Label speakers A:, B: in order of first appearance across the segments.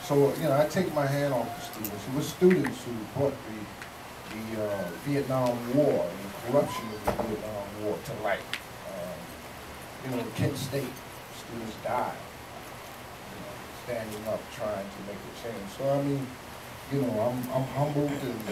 A: So, you know, I take my hand off the students. It was students who brought the Vietnam War and the corruption of the Vietnam War to light. You know, Kent State, students died, you know, standing up, trying to make a change. So, I mean, you know, I'm humbled and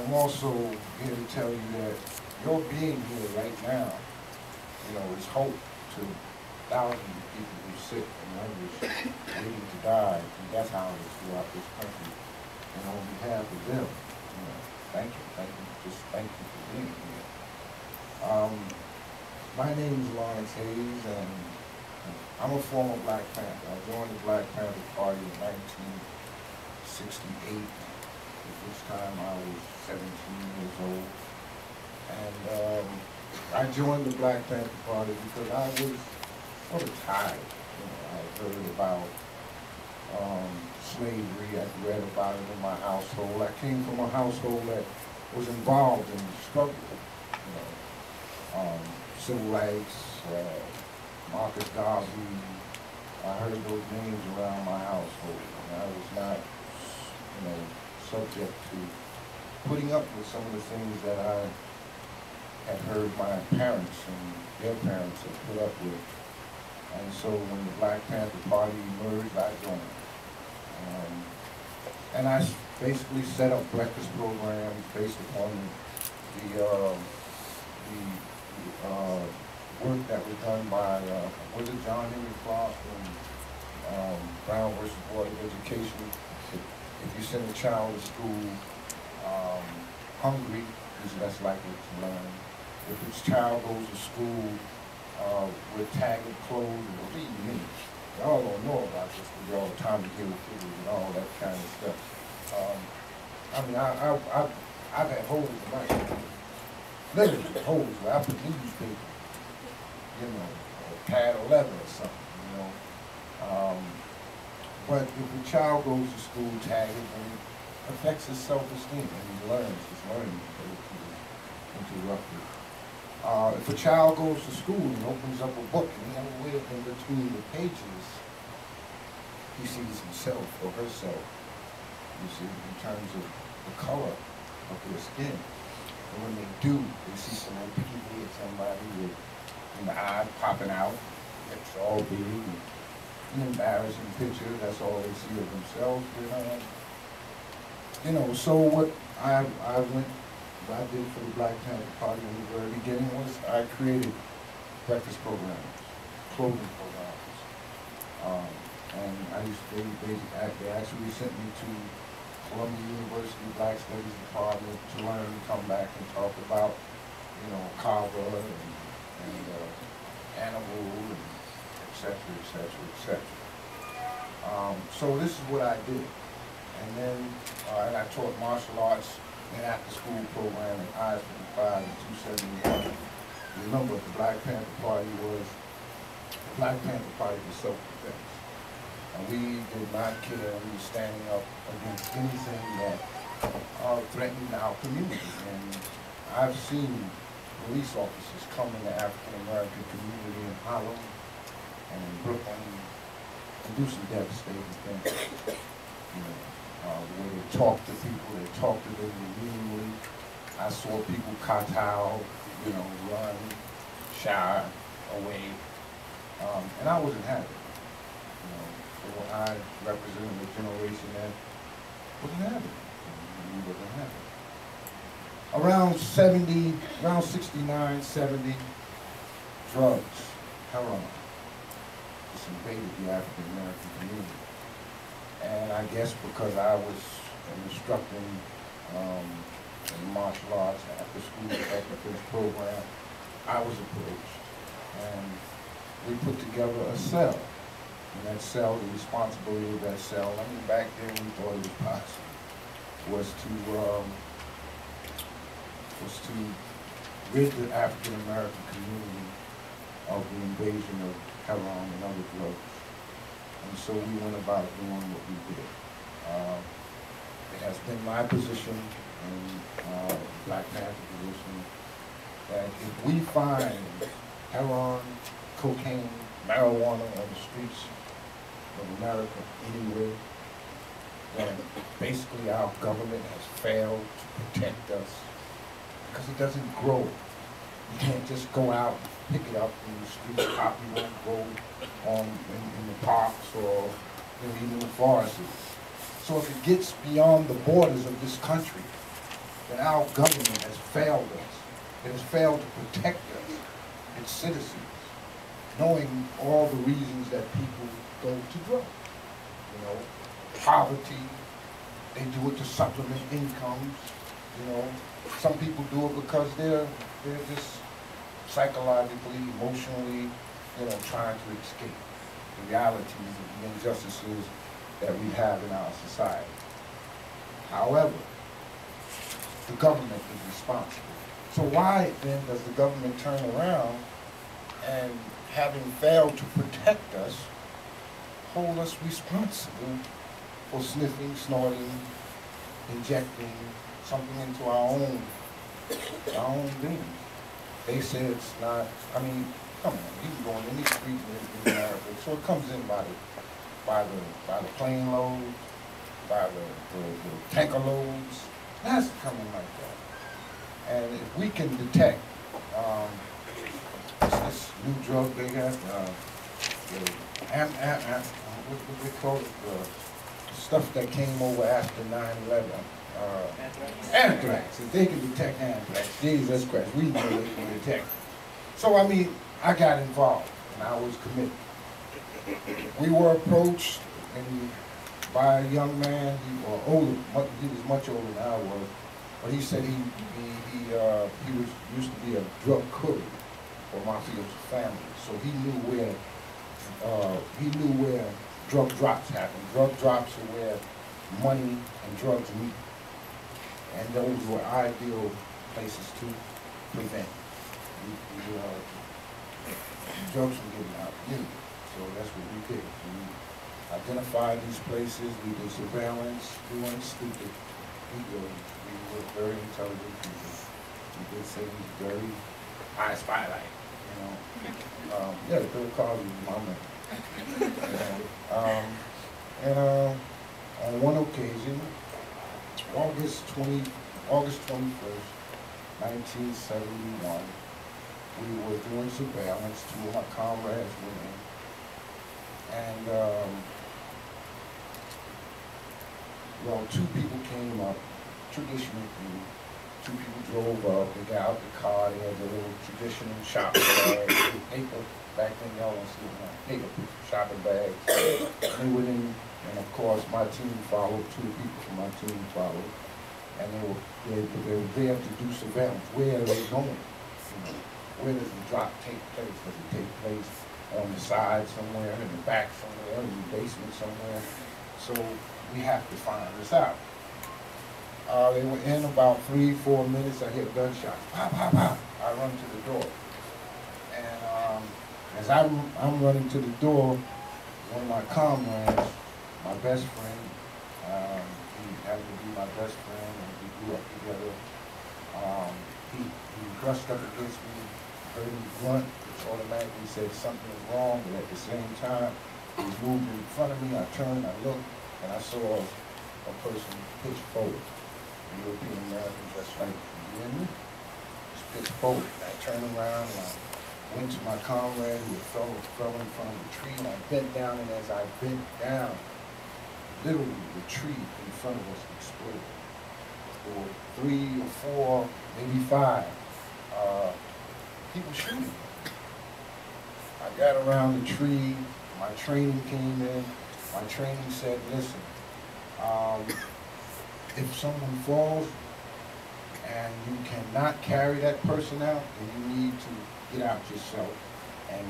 A: I'm also here to tell you that your being here right now, you know, is hope to thousands of people who are sick and hungry, waiting to die from death houses throughout this country. And on behalf of them, you know, thank you, just thank you for being here. My name is Lawrence Hayes, and I'm a former Black Panther. I joined the Black Panther Party in 1968, at which time I was 17 years old. And I joined the Black Panther Party because I was sort of tired. You know, I heard about slavery. I read about it in my household. I came from a household that was involved in the struggle. You know, civil rights, Marcus Garvey. I heard those names around my household, and I was not, you know, subject to putting up with some of the things that I had heard my parents and their parents had put up with. And so when the Black Panther Party emerged, I joined. And I basically set up breakfast programs based upon the work that was done by, was it John Henry Clark and Brown versus Board of Education? If you send a child to school hungry, he's less likely to learn. If his child goes to school with tagged clothes, believe me, y'all don't know about this because y'all Tommy Hilfiger and all that kind of stuff. I mean, I've had holes in my shoes. Literally holes where I put newspaper, you know, or a pad of leather or something, you know. But if a child goes to school tagged, then it affects his self-esteem and he learns, his learning is interrupted. If a child goes to school and opens up a book and anywhere in between the pages, he sees himself or herself, you see, in terms of the color of their skin. And when they do, they see some obesity or somebody with the eye popping out, it's all big, and an embarrassing picture, that's all they see of themselves. You know, so what I did for the Black Panther Party in the very beginning was I created breakfast programs, clothing programs. And I used to, they actually sent me to Columbia University Black Studies Department to learn, come back and talk about, you know, Kava and Animal, and et cetera, et cetera, et cetera. So this is what I did. And then and I taught martial arts and after-school program at I-55 and 271. Remember, the Black Panther Party was self-defense. And we did not care. We were standing up against anything that threatened our community. And I've seen police officers come in the African-American community in Harlem and in Brooklyn and do some devastating things. You know, where they talk to people, they talk to them demeaningly. I saw people kowtow, you know, run, shy away, and I wasn't happy. You know, so I represented a generation that wasn't happy. We wasn't happy. Around 69, 70, drugs, heroin, just invaded the African American community. And I guess because I was instructing in martial arts after school self-defense program, I was approached. And we put together a cell. And that cell, the responsibility of that cell, I mean, back then we thought it was possible, was to rid the African American community of the invasion of heroin and other drugs. And so we went about doing what we did. It has been my position and Black Panther position that if we find heroin, cocaine, marijuana on the streets, of America anywhere, then basically our government has failed to protect us because it doesn't grow. You can't just go out, pick it up in the street, poppy won't grow in the parks or even in the forests. So if it gets beyond the borders of this country, then our government has failed us. It has failed to protect us, its citizens, knowing all the reasons that people go to drugs. You know, poverty, they do it to supplement incomes, you know. Some people do it because they're just psychologically, emotionally, you know, trying to escape the realities of the injustices that we have in our society. However, the government is responsible. So why then does the government turn around and, having failed to protect us, hold us responsible for sniffing, snorting, injecting something into our own being? They say it's not, I mean, come on, you can go in any street in America, so it comes in by the plane loads, by the tanker loads. It has to come in like that. And if we can detect this new drug they got, what they call it, the stuff that came over after 9/11. Anthrax. If they can detect anthrax, Jesus Christ, we know they can detect. So I mean, I got involved and I was committed. We were approached by a young man, he was much older than I was, but he said he used to be a drug courier for mafioso family, so he knew where drug drops happen. Drug drops are where money and drugs meet, and those were ideal places to prevent drugs from getting out. So that's what we did. We identified these places, we did surveillance, we weren't stupid. We were very intelligent people. We did things very high spotlight, you know. Yeah, Bill Cosby was my man. On one occasion, August 21st, 1971, we were doing surveillance. Two of my comrades were in. And, well, two people came up, traditional people. Two people drove up, they got out the car, they had the little traditional shopping bags, paper, back then y'all don't see it now, paper shopping bags. They went in, and of course my team followed, two people from my team followed, and they were there to do surveillance. Where are they going? You know, where does the drop take place? Does it take place on the side somewhere, in the back somewhere, in the basement somewhere? So we have to find this out. They were in about 3-4 minutes. I hear gunshots. Pop, pop, pop. I run to the door. And as I'm running to the door, one of my comrades, my best friend, he happened to be my best friend, and we grew up together. He brushed up against me, heard me grunt, which automatically said something was wrong, but at the same time, he was moving in front of me. I turned, I looked, and I saw a person pitch forward. European American, just like you and me. Just pitched forward. I turned around and I went to my comrade who fell in front of the tree, and I bent down, and as I bent down, literally the tree in front of us exploded. There were 3 or 4, maybe 5 people shooting. I got around the tree, my training came in, my training said, listen, if someone falls and you cannot carry that person out, then you need to get out yourself and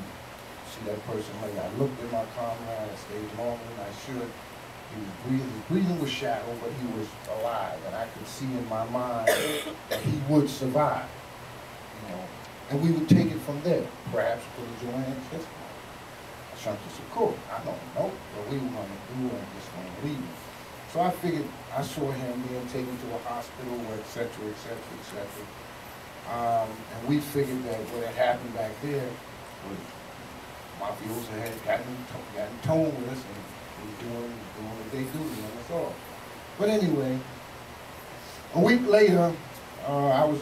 A: see that person lay. I looked at my comrade, I stayed longer than I should. He was breathing. His breathing was shallow, but he was alive, and I could see in my mind that he would survive. You know, and we would take it from there. Perhaps put a Joanne's history. Ashanti Shakur. I don't know, but we weren't just going to leave him. So I figured, I saw him being taken to a hospital, et cetera, et cetera, et cetera. And we figured that what had happened back there was mafioso had gotten tone with us, and doing what they do, and that's all. But anyway, a week later, I was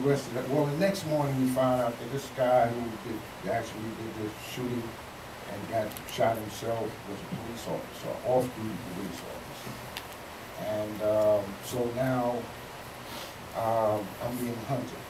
A: arrested. Well, the next morning we found out that this guy who actually did the shooting and got shot himself was a police officer, off-duty police officer. And so now I'm being hunted.